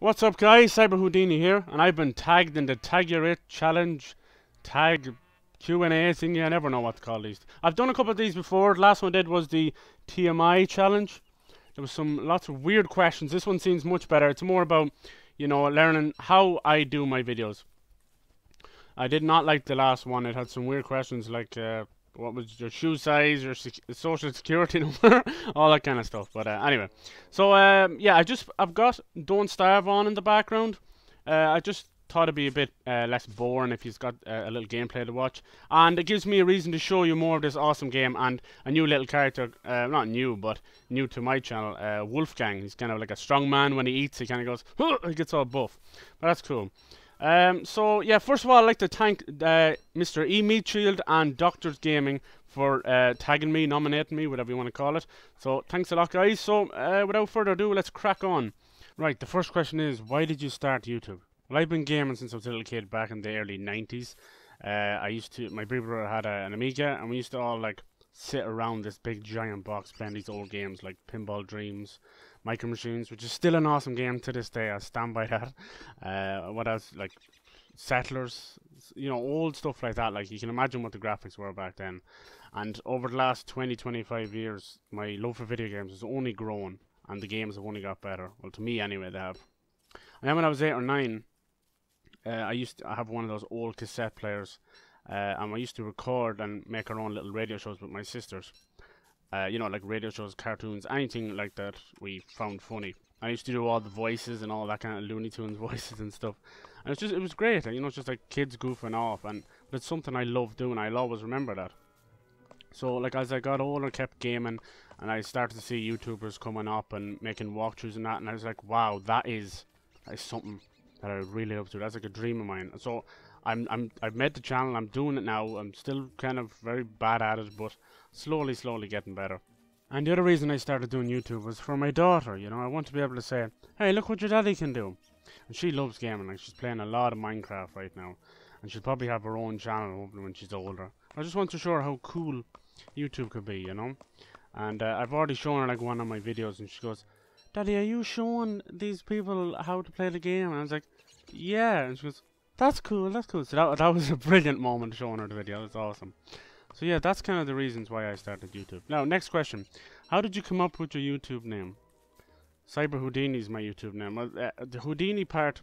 What's up guys, CyberHoudini here, and I've been tagged in the Tag Your It Challenge, Tag Q&A thingy. I never know what to call these. I've done a couple of these before. The last one I did was the TMI challenge. There was lots of weird questions. This one seems much better. It's more about, you know, learning how I do my videos. I did not like the last one. It had some weird questions like, what was your shoe size, your social security number, all that kind of stuff. But anyway, so yeah, I've got Don't Starve on in the background. I just thought it'd be a bit less boring if you've got a little gameplay to watch, and it gives me a reason to show you more of this awesome game and a new little character. Not new, but new to my channel. Wolfgang. He's kind of like a strong man. When he eats, he kind of goes, huh! He gets all buff. But that's cool. So yeah, first of all, I'd like to thank Mr. Meatshield and Doctors Gaming for tagging me, nominating me, whatever you want to call it. So thanks a lot, guys. So without further ado, let's crack on. Right, the first question is, why did you start YouTube? Well, I've been gaming since I was a little kid back in the early 90s. My big brother had an Amiga, and we used to all like sit around this big giant box playing these old games like Pinball Dreams, Micro Machines, which is still an awesome game to this day. I stand by that. What else? Like Settlers, you know, old stuff like that. Like you can imagine what the graphics were back then. And over the last 20-25 years, my love for video games has only grown, and the games have only got better. Well, to me anyway, they have. And then when I was 8 or 9, I used to have one of those old cassette players, and I used to record and make our own little radio shows with my sisters. You know, like radio shows, cartoons, anything like that we found funny. I used to do all the voices and all that kind of Looney Tunes voices and stuff. And it was great, you know, it's just like kids goofing off, but it's something I love doing. I'll always remember that. So like as I got older, kept gaming, and I started to see YouTubers coming up and making walkthroughs and that, and I was like, wow, that is something that I really love to do. That's like a dream of mine. So I've made the channel. I'm doing it now. I'm still kind of very bad at it, but slowly getting better. And the other reason I started doing YouTube was for my daughter. You know, I want to be able to say, hey, look what your daddy can do. And she loves gaming. Like she's playing a lot of Minecraft right now, and she'll probably have her own channel hopefully when she's older. I just want to show her how cool YouTube could be, you know. And I've already shown her like one of my videos, and she goes, Daddy, are you showing these people how to play the game? And I was like, yeah. And she goes, that's cool, that's cool. So that was a brilliant moment showing her the video. That's awesome. So yeah, that's kind of the reasons why I started YouTube. Now, next question. How did you come up with your YouTube name? CyberHoudini is my YouTube name. Well, the Houdini part,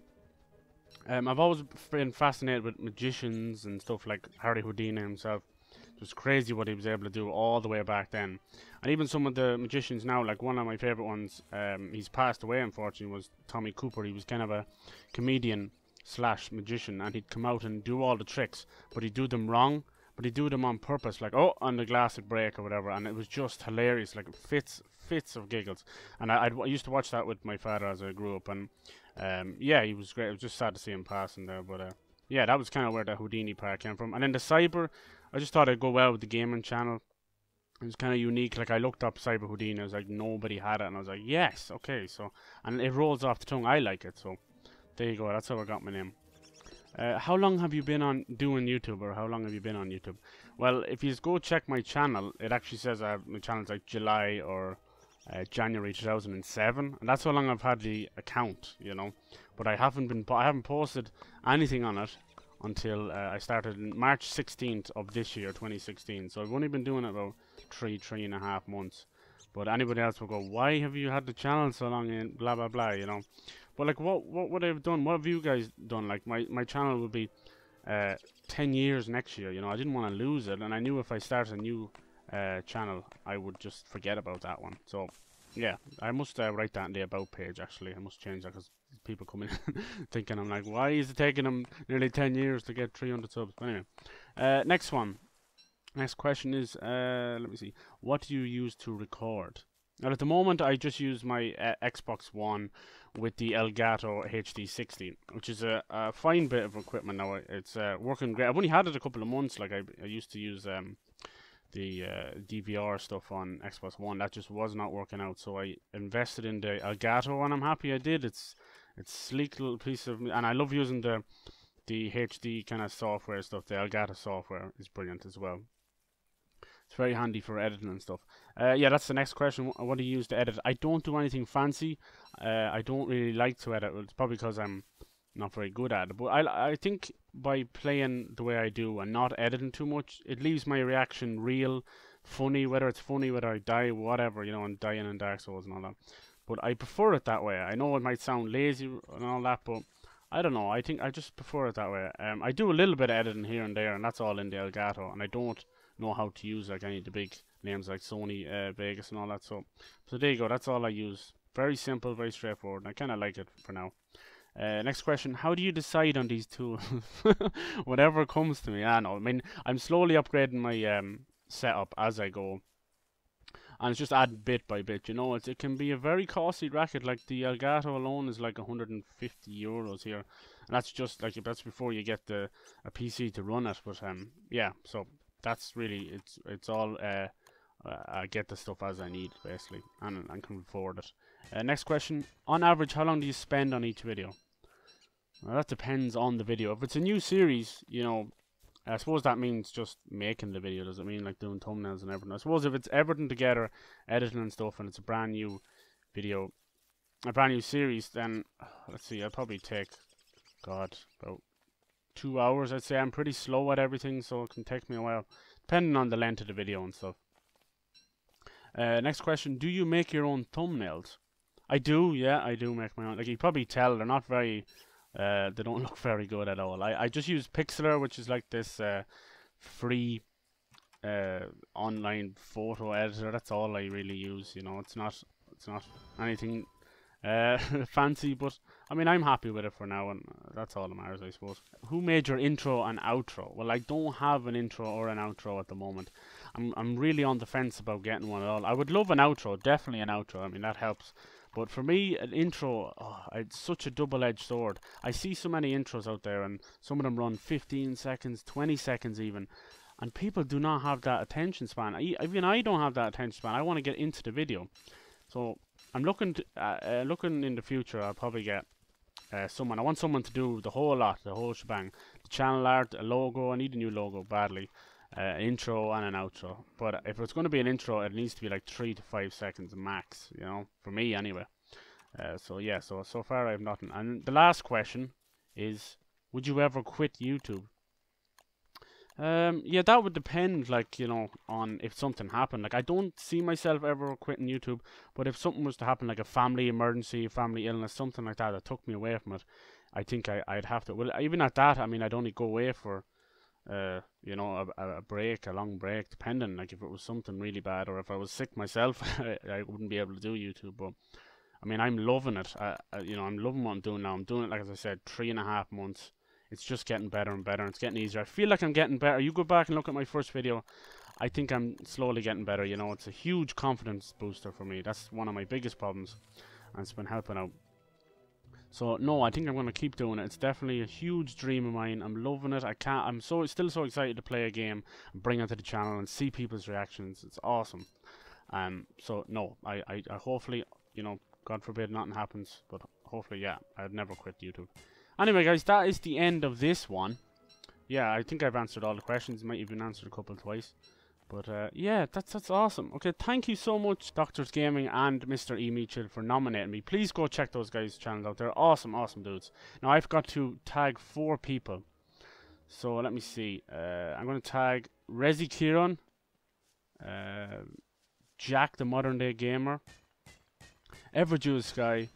I've always been fascinated with magicians and stuff like Harry Houdini himself. It was crazy what he was able to do all the way back then. And even some of the magicians now, like one of my favourite ones, he's passed away unfortunately, was Tommy Cooper. He was kind of a comedian / magician, and he'd come out and do all the tricks, but he'd do them wrong, but he'd do them on purpose, like, oh, and the glass would break or whatever, and it was just hilarious, like fits of giggles. And I used to watch that with my father as I grew up, and yeah, he was great. It was just sad to see him passing there, but yeah, that was kind of where the Houdini part came from. And then the cyber, I just thought it'd go well with the gaming channel. It was kind of unique. Like I looked up CyberHoudini, I was like, nobody had it, and I was like, yes, okay. So, and it rolls off the tongue. I like it. So there you go. That's how I got my name. How long have you been on doing YouTube, or how long have you been on YouTube? Well, if you go check my channel, it actually says my channel's like July or January 2007, and that's how long I've had the account, you know. But I haven't posted anything on it until I started in March 16th of this year, 2016. So I've only been doing it about 3.5 months. But anybody else will go, why have you had the channel so long and blah blah blah, you know. But like what would I have done? What have you guys done? Like my channel would be 10 years next year, you know. I didn't want to lose it, and I knew if I started a new channel I would just forget about that one. So yeah, I must write that in the about page. Actually, I must change that because people come in thinking I'm like, why is it taking them nearly 10 years to get 300 subs? But anyway, next one. Next question is, let me see. What do you use to record? Well, at the moment, I just use my Xbox One with the Elgato HD60, which is a fine bit of equipment now. It's working great. I've only had it a couple of months. Like I used to use the DVR stuff on Xbox One. That just was not working out, so I invested in the Elgato, and I'm happy I did. It's sleek little piece of, and I love using the HD kind of software stuff. The Elgato software is brilliant as well. It's very handy for editing and stuff. Yeah, that's the next question. What do you use to edit? I don't do anything fancy. I don't really like to edit. Well, it's probably because I'm not very good at it. But I think by playing the way I do and not editing too much, it leaves my reaction real, funny, whether I die, whatever, you know, and dying in Dark Souls and all that. But I prefer it that way. I know it might sound lazy and all that, but I don't know. I think I just prefer it that way. I do a little bit of editing here and there, and that's all in the Elgato, and I don't know how to use like any of the big names like Sony Vegas and all that. So there you go. That's all I use. Very simple, very straightforward, and I kind of like it for now. Next question: how do you decide on these tools? Whatever comes to me. I know. I mean, I'm slowly upgrading my setup as I go, and it's just adding bit by bit. You know, it can be a very costly racket. Like the Elgato alone is like 150 euros here, and that's just like that's before you get a PC to run it. But yeah, so that's really it's all. I get the stuff as I need basically, and can afford it. Next question: on average, how long do you spend on each video? Well, that depends on the video. If it's a new series, you know, I suppose that means just making the video. Does it mean like doing thumbnails and everything? I suppose if it's everything together, editing and stuff, and it's a brand new video, a brand new series, then let's see, I'll probably take, God, about 2 hours. I'd say I'm pretty slow at everything, so it can take me a while, depending on the length of the video and stuff. Next question: do you make your own thumbnails? I do, yeah, I do make my own. Like you probably tell, they're not very. They don't look very good at all. I just use Pixlr, which is like this free online photo editor. That's all I really use. You know, it's not anything fancy, but I mean, I'm happy with it for now, and that's all that matters, I suppose. Who made your intro and outro? Well, I don't have an intro or an outro at the moment. I'm really on the fence about getting one at all. I would love an outro, definitely an outro. I mean, that helps. But for me, an intro, it's such a double-edged sword. I see so many intros out there, and some of them run 15 seconds, 20 seconds even, and people do not have that attention span. Even I don't have that attention span. I want to get into the video. So I'm looking in the future. I'll probably get someone. I want someone to do the whole lot, the whole shebang. The channel art, a logo. I need a new logo badly. Intro and an outro. But if it's going to be an intro, it needs to be like 3 to 5 seconds max. You know, for me anyway. So yeah. So far I have nothing. And the last question is: would you ever quit YouTube? Yeah, that would depend, like, you know, on if something happened. Like, I don't see myself ever quitting YouTube, but if something was to happen, like a family emergency, family illness, something like that took me away from it, I think I'd have to. Well, even at that, I mean, I'd only go away for, you know, a break, a long break, depending. Like, if it was something really bad, or if I was sick myself, I wouldn't be able to do YouTube. But I mean, I'm loving it. You know, I'm loving what I'm doing now. I'm doing it, like as I said, 3.5 months. It's just getting better and better. It's getting easier. I feel like I'm getting better. You go back and look at my first video. I think I'm slowly getting better. You know, it's a huge confidence booster for me. That's one of my biggest problems, and it's been helping out. So no, I think I'm going to keep doing it. It's definitely a huge dream of mine. I'm loving it. I'm still so excited to play a game and bring it to the channel and see people's reactions. It's awesome. So no, I hopefully, you know, God forbid nothing happens, but hopefully, yeah, I'd never quit YouTube. Anyway, guys, that is the end of this one. Yeah, I think I've answered all the questions. Might even answered a couple twice. But yeah, that's awesome. Okay, thank you so much, Doctors Gaming and Mr. Meatshield, for nominating me. Please go check those guys' channels out. They're awesome, awesome dudes. Now, I've got to tag 4 people. So, let me see. I'm going to tag Rezi Kieran, Jack the Modern Day Gamer, Everjuice Sky,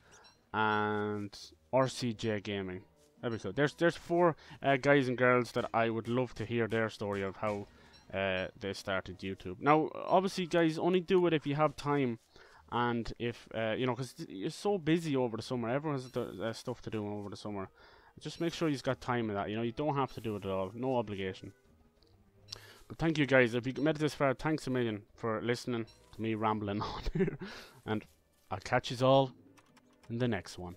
and RCJ Gaming. There we go. There's 4 guys and girls that I would love to hear their story of how they started YouTube. Now, obviously, guys, only do it if you have time, and if you know, because you're so busy over the summer. Everyone has stuff to do over the summer. Just make sure you've got time in that. You know, you don't have to do it at all. No obligation. But thank you, guys. If you made it this far, thanks a million for listening to me rambling on here, and I'll catch you all in the next one.